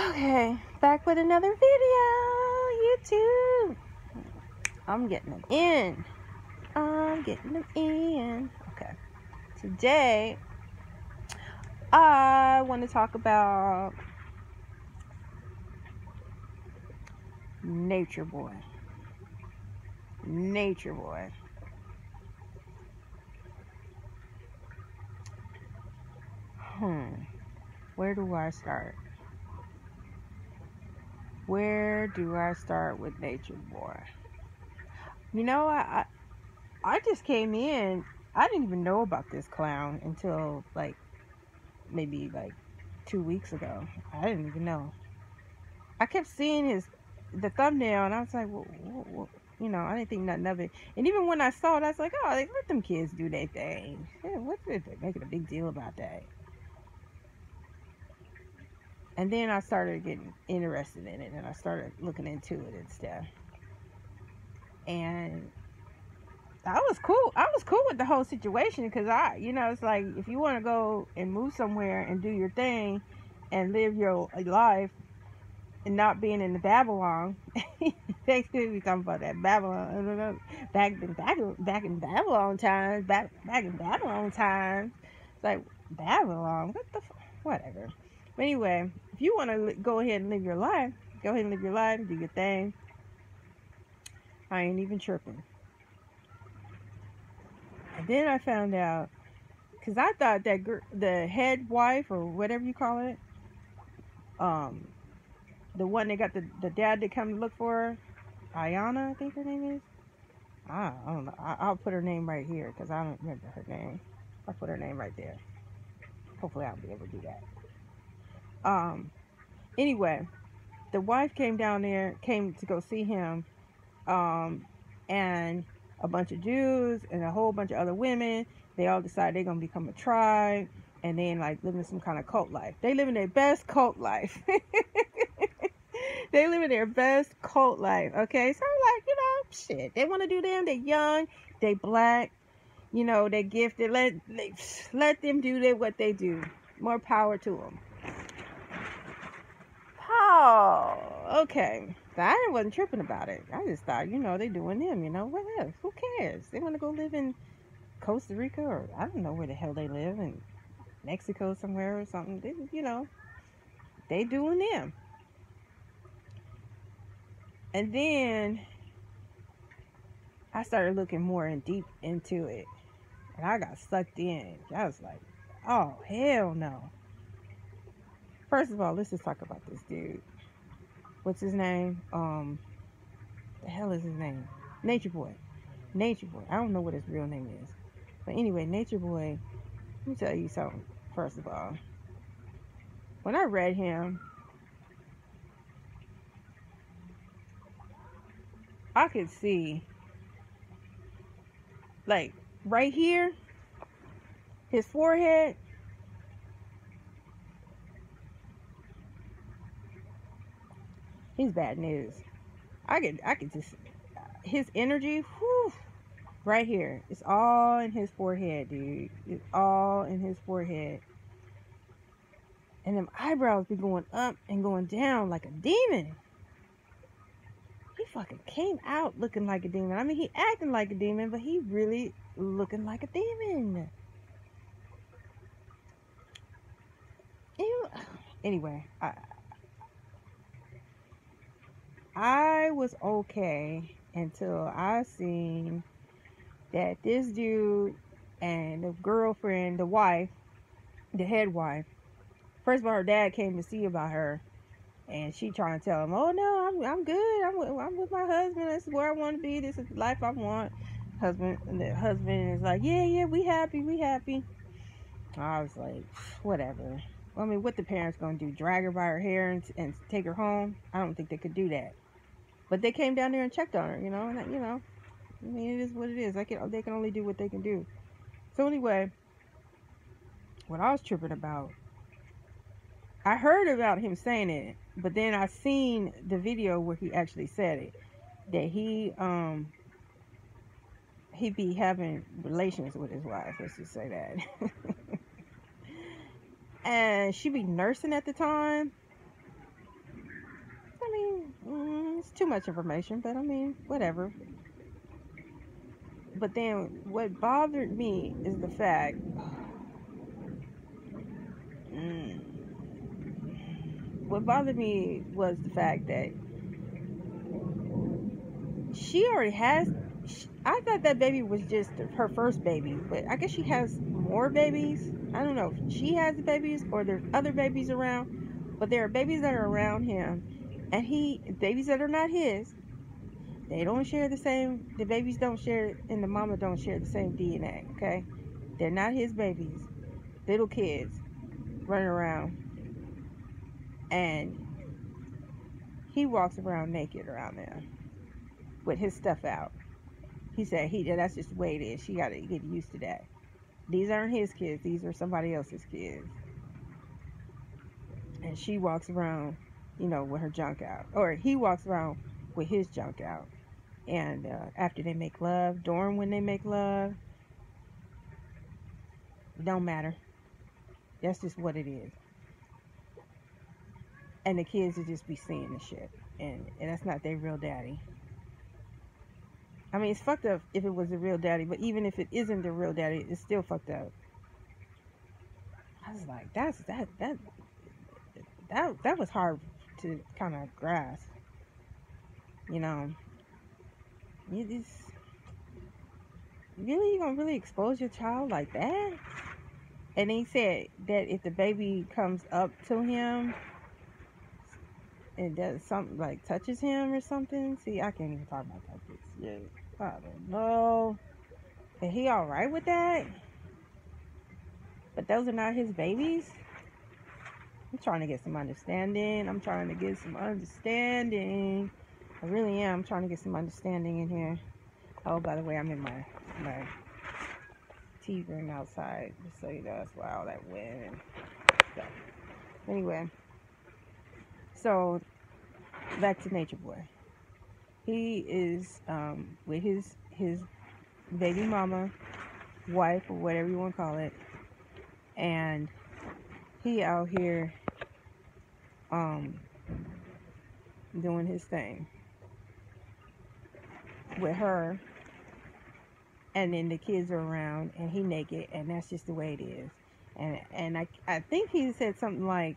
Okay, back with another video, YouTube. I'm getting them in. Okay, today I want to talk about Nature Boy. Nature Boy. Where do I start? Where do I start with Nature Boy? You know, I just came in. I didn't even know about this clown until maybe 2 weeks ago. I didn't even know. I kept seeing the thumbnail, and I was like, well, I didn't think nothing of it. And even when I saw it, I was like, oh, let them kids do their thing. Yeah, what's it making a big deal about that? And then I started getting interested in it, and I started looking into it and stuff. And I was cool. I was cool with the whole situation because it's like if you want to go and move somewhere and do your thing and live your life and not being in the Babylon. Next week we talking about that Babylon. Back in Babylon times. Back in Babylon times. It's like Babylon. What the whatever. But anyway, if you want to go ahead and live your life, go ahead and live your life. Do your thing. I ain't even tripping. And then I found out, because I thought that the head wife or whatever you call it, the one that got the dad that come to look for her, Ayana, I think her name is. I don't know. I'll put her name right here because I don't remember her name. I'll put her name right there. Hopefully I'll be able to do that. Anyway, the wife came to go see him, and a bunch of Jews and a whole bunch of other women. They all decide they're gonna become a tribe and then living some kind of cult life. They living their best cult life. They living their best cult life. Okay, so shit. They want to do them. They young. They black. They gifted. Let them do what they do. More power to them. Oh, okay. I wasn't tripping about it. I just thought, they doing them. What else? Who cares? They want to go live in Costa Rica or I don't know where the hell they live, in Mexico somewhere or something. They doing them. And then I started looking more in deep into it, and I got sucked in. I was like, oh, hell no. First of all, let's just talk about this dude. What's his name? The hell is his name? Nature Boy. Nature Boy. I don't know what his real name is. But anyway, Nature Boy, let me tell you something, first of all. When I read him, I could see, right here, his forehead, he's bad news. I could just, his energy, whew, right here. It's all in his forehead, dude. It's all in his forehead. And them eyebrows be going up and going down like a demon. He fucking came out looking like a demon. I mean, he acting like a demon, but he really looking like a demon. Anyway, I was okay until I seen that this dude and the girlfriend, the wife, the head wife, first of all, her dad came to see about her, and she trying to tell him, oh no, I'm good, I'm with my husband, this is where I want to be, this is the life I want. The husband is like, yeah, we happy. I was like, whatever. I mean, what the parents gonna do, drag her by her hair and take her home? I don't think they could do that. But they came down there and checked on her, and I mean, it is what it is. They can only do what they can do. So anyway, what I was tripping about, I heard about him saying it, but then I seen the video where he actually said it, that he be having relations with his wife. Let's just say that. And she be nursing at the time, too much information, but I mean, whatever. But then what bothered me is the fact, what bothered me was the fact that she already has, I thought that baby was just her first baby, but I guess she has more babies. I don't know if she has the babies or there's other babies around, but there are babies that are around him, and babies that are not his, they don't share the same, the babies don't share, and the mama don't share the same DNA, okay? They're not his babies. Little kids running around, and he walks around naked around there with his stuff out. He said that's just the way it is. She got to get used to that. These aren't his kids. These are somebody else's kids. And she walks around, with her junk out. Or he walks around with his junk out. And after they make love, during when they make love, it don't matter. That's just what it is. And the kids will just be seeing the shit. And that's not their real daddy. I mean, it's fucked up if it was the real daddy, but even if it isn't the real daddy, it's still fucked up. I was like, that was hard to kind of grasp. You just you gonna really expose your child like that? And he said that if the baby comes up to him and does something like touches him or something. See, I can't even talk about that. Yeah, I don't know. Is he all right with that? But those are not his babies. I'm trying to get some understanding. I really am. I'm trying to get some understanding in here. Oh, by the way, I'm in my tea room outside, just so you know. That's why all that wind and stuff. Anyway, so back to Nature Boy. He is with his baby mama, wife, or whatever you want to call it, and he out here doing his thing with her, and then the kids are around, and he naked, and that's just the way it is. And I think he said something like,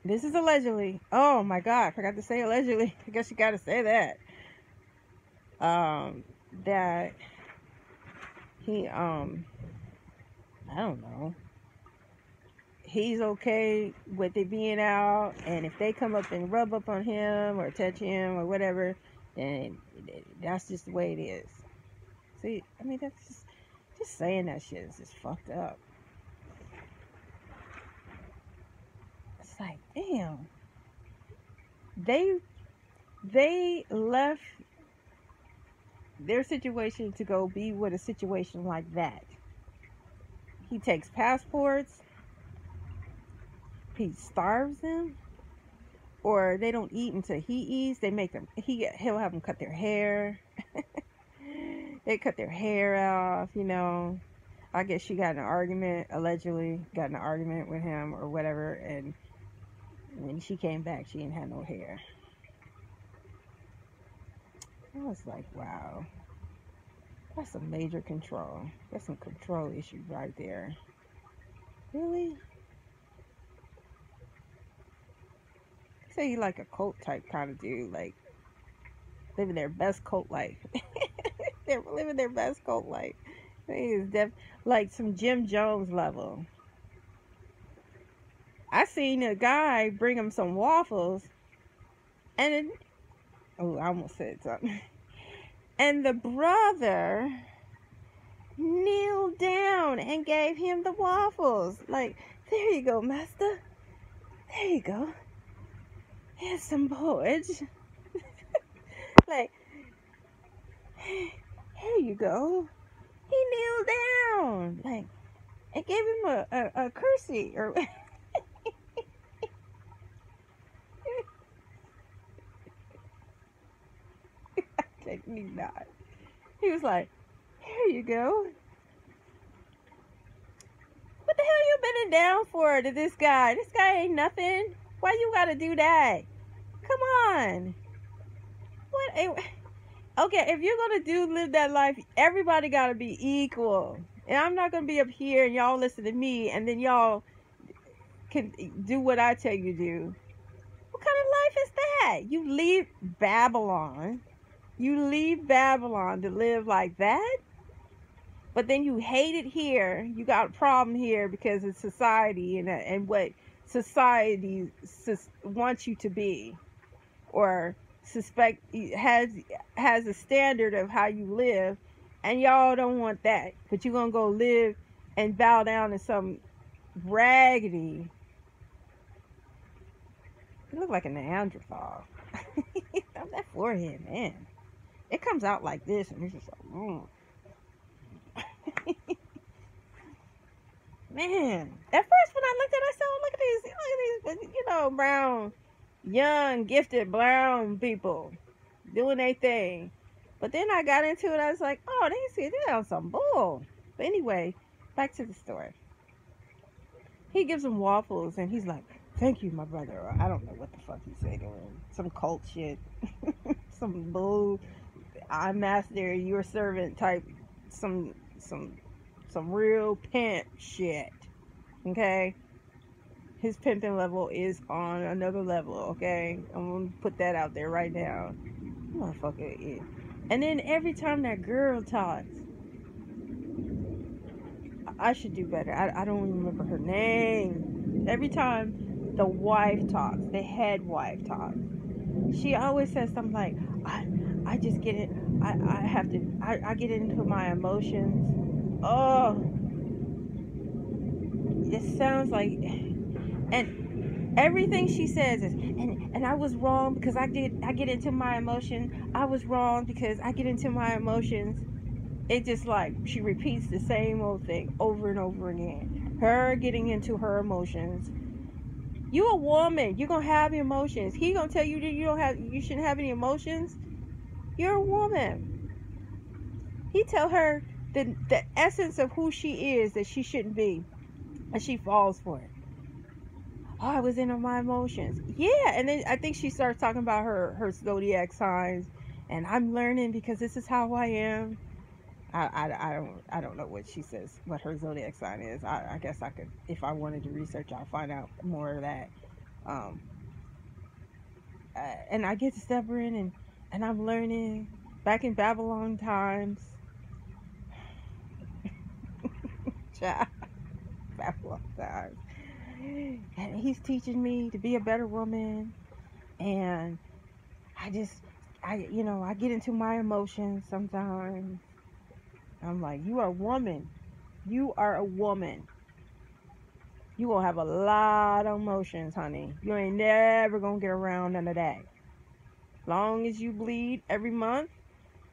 this is allegedly. Oh my God, I forgot to say allegedly. I guess you gotta say that. That he, I don't know. He's okay with it being out, and if they come up and rub up on him or touch him or whatever, then that's just the way it is. See, I mean, that's just saying that shit is just fucked up. It's like, damn. They left their situation to go be with a situation like that. He takes passports. He starves them, or they don't eat until he eats. They make them. He'll have them cut their hair. They cut their hair off. I guess she got in an argument. Allegedly, got in an argument with him or whatever, and when she came back, she didn't have no hair. I was like, wow, that's some major control. That's some control issue right there. Really? Say you like a cult type kind of dude, like living their best cult life. They're living their best cult life. He is like some Jim Jones level. I seen a guy bring him some waffles, and I almost said something. And the brother kneeled down and gave him the waffles. Like, there you go, master. There you go. Here's some porridge. Like, here you go. He kneeled down, like, and gave him a curtsy, or take me not. He was like, here you go. What the hell you bending down for to this guy? This guy ain't nothing. Why you gotta do that? Come on. What? Okay, if you're gonna live that life, everybody gotta be equal. And I'm not gonna be up here and y'all listen to me, and then y'all can do what I tell you to do. What kind of life is that? You leave Babylon. You leave Babylon to live like that, but then you hate it here. You got a problem here because of society and what society wants you to be, or suspect has a standard of how you live, and y'all don't want that. But you're gonna go live and bow down to some raggedy. You look like a Neanderthal. That forehead, man. It comes out like this, and it's just like, man. At first, when I looked at it, I said, oh, look at these, brown, young, gifted brown people doing their thing. But then I got into it, I was like, oh, they're on some bull. But anyway, back to the story. He gives him waffles, and he's like, thank you, my brother. Or I don't know what the fuck he said to him. Some cult shit. Some bull. I'm master, your servant type. Some real pimp shit. Okay? His pimping level is on another level, okay? I'm gonna put that out there right now. Motherfucker is. And then every time that girl talks, I should do better. I don't remember her name. Every time the wife talks, the head wife talks, she always says something like, I just get it. I get into my emotions. Oh, it sounds like, and everything she says is, and I was wrong because I get into my emotion. I was wrong because I get into my emotions. It just like she repeats the same old thing over and over again. Her getting into her emotions. You a woman. You're gonna have emotions. He gonna tell you that you shouldn't have any emotions. You're a woman. He tell her the essence of who she is that she shouldn't be, and she falls for it. Oh, I was into my emotions. Yeah, and then I think she starts talking about her zodiac signs, and I'm learning because this is how I am. I don't know what she says, what her zodiac sign is. I guess I could, if I wanted to research, I'll find out more of that. Um, and I get to stubborn, and I'm learning. Back in Babylon times, Babylon times, and he's teaching me to be a better woman, and I get into my emotions sometimes. I'm like, you are a woman. You are a woman. You gonna have a lot of emotions, honey. You ain't never gonna get around none of that. Long as you bleed every month,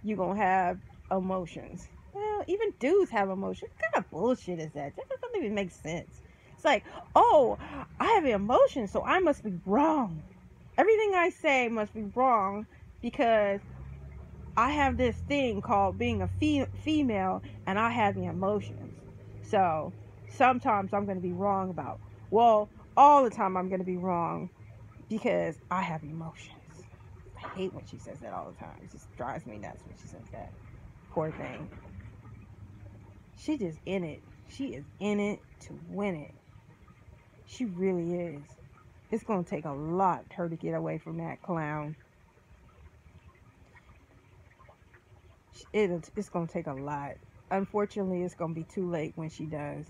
you gonna have emotions. Well, even dudes have emotions. What kind of bullshit is that? That doesn't even make sense. It's like, oh, I have emotions, so I must be wrong. Everything I say must be wrong because I have this thing called being a female, and I have the emotions. So sometimes I'm going to be wrong about, well, all the time I'm going to be wrong because I have emotions. I hate when she says that all the time. It just drives me nuts when she says that. Poor thing. She just in it. She is in it to win it. She really is. It's going to take a lot for her to get away from that clown. It's going to take a lot. Unfortunately, it's going to be too late when she does.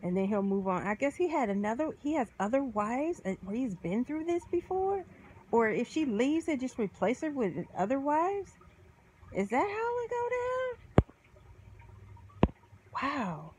And then he'll move on. I guess he has other wives where he's been through this before. Or if she leaves, they just replace her with other wives. Is that how it go down? Wow.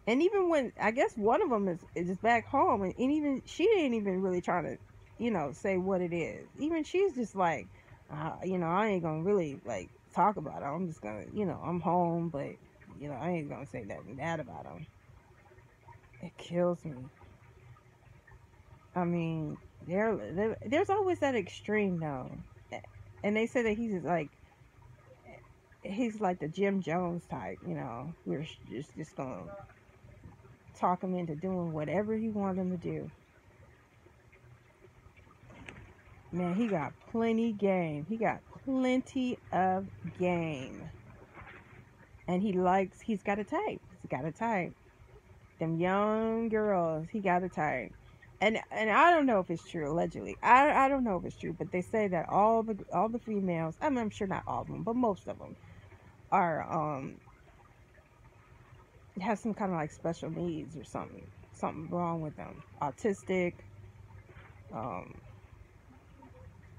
And even when, I guess one of them is back home, and even she ain't even really trying to, say what it is. Even she's just like, I ain't gonna really like talk about it. I'm just gonna, I'm home, but I ain't gonna say nothing bad about him. It kills me. I mean, there's always that extreme though, and they say that he's like the Jim Jones type. We're just gonna talk him into doing whatever he wanted him to do. Man, he got plenty game. He got plenty of game. And he's got a type. He's got a type. Them young girls, he got a type. And I don't know if it's true, allegedly. I don't know if it's true, but they say that all the females, I mean, I'm sure not all of them, but most of them are have some kind of like special needs or something wrong with them. Autistic,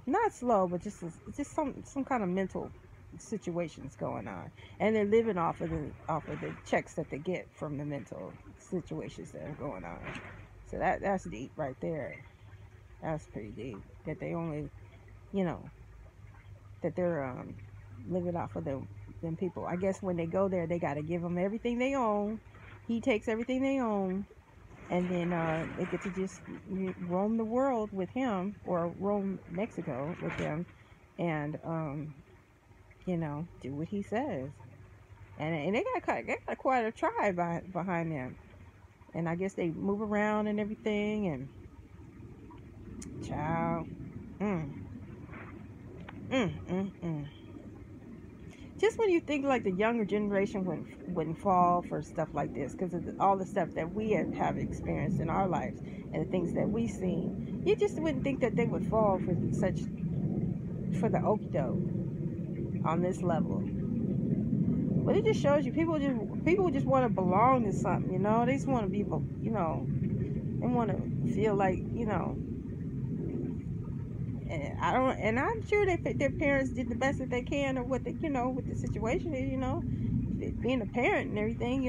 not slow, but just some kind of mental situations going on, and they're living off of the checks that they get from the mental situations that are going on. So that's deep right there. That's pretty deep. That they only, that they're living off of them people. I guess when they go there, they got to give them everything they own. He takes everything they own, and then they get to just roam the world with him, or roam Mexico with him, and do what he says. And they got quite a tribe behind them. And I guess they move around and everything, and child, just when you think like the younger generation wouldn't fall for stuff like this, because of all the stuff that we have experienced in our lives and the things that we've seen, you just wouldn't think that they would fall for the okie doke on this level. But it just shows you people just want to belong to something, They just want to be, they want to feel like, and I'm sure their parents did the best that they can, or what what the situation is, being a parent and everything,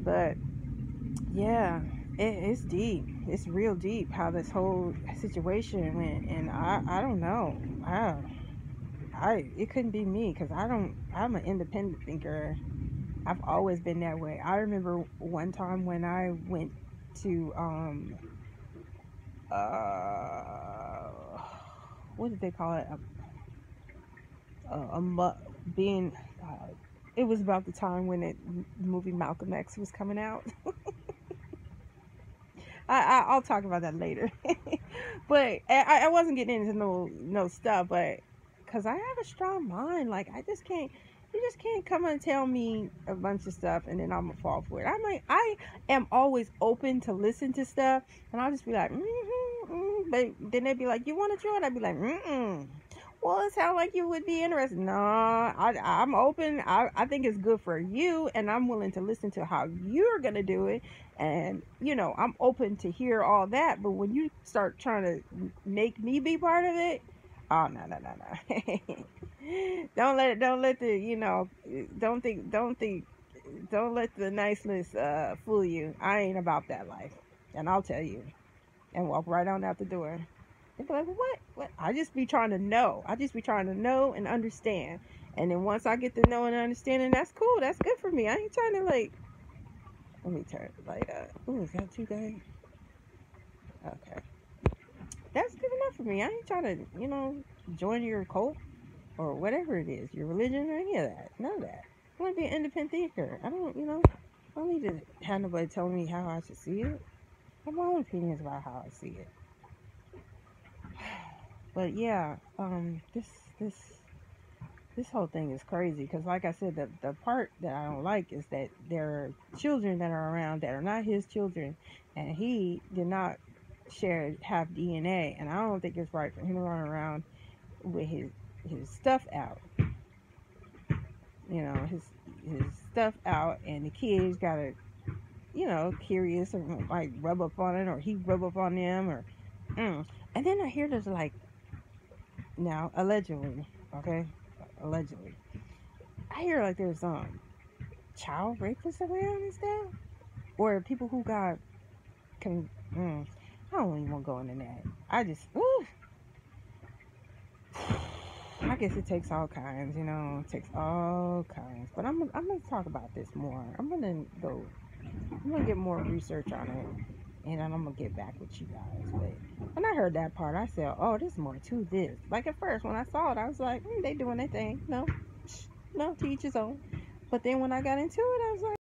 But yeah, it's deep. It's real deep how this whole situation went, and I don't know. It couldn't be me, because I'm an independent thinker. I've always been that way. I remember one time when I went to what did they call it? It was about the time when the movie Malcolm X was coming out. I'll talk about that later. But I wasn't getting into no stuff, but because I have a strong mind, like you just can't come and tell me a bunch of stuff and then I'm gonna fall for it. I am always open to listen to stuff, and I'll just be like, but then they'd be like, you want to join? I'd be like, well, it sounds like you would be interested. No, I'm open. I think it's good for you, and I'm willing to listen to how you're gonna do it. And I'm open to hear all that. But when you start trying to make me be part of it, oh no. Don't let the don't let the niceness fool you. I ain't about that life, and I'll tell you, and walk right on out the door. They'd be like, what? I just be trying to know. I just be trying to know and understand. And then once I get to know and understanding, that's cool. That's good for me. I ain't trying to let me turn is that too guys? Okay. That's good enough for me. I ain't trying to, join your cult or whatever it is, your religion or any of that. None of that. I want to be an independent thinker. I don't need to have nobody tell me how I should see it. I have my own opinions about how I see it. But yeah, this whole thing is crazy, because like I said, the part that I don't like is that there are children that are around that are not his children, and he did not have DNA, and I don't think it's right for him to run around with his stuff out. His stuff out, and the kids gotta, curious, or might rub up on it, or he rub up on them, or and then I hear there's now allegedly, I hear like there's child rapists around and stuff, or people who got I don't even want to go into that. I guess it takes all kinds, it takes all kinds. But I'm gonna talk about this more. I'm gonna get more research on it, and then I'm gonna get back with you guys. But when I heard that part, I said, oh, there's more to this. Like at first when I saw it, I was like, they doing their thing. No, to each his own. But then when I got into it, I was like,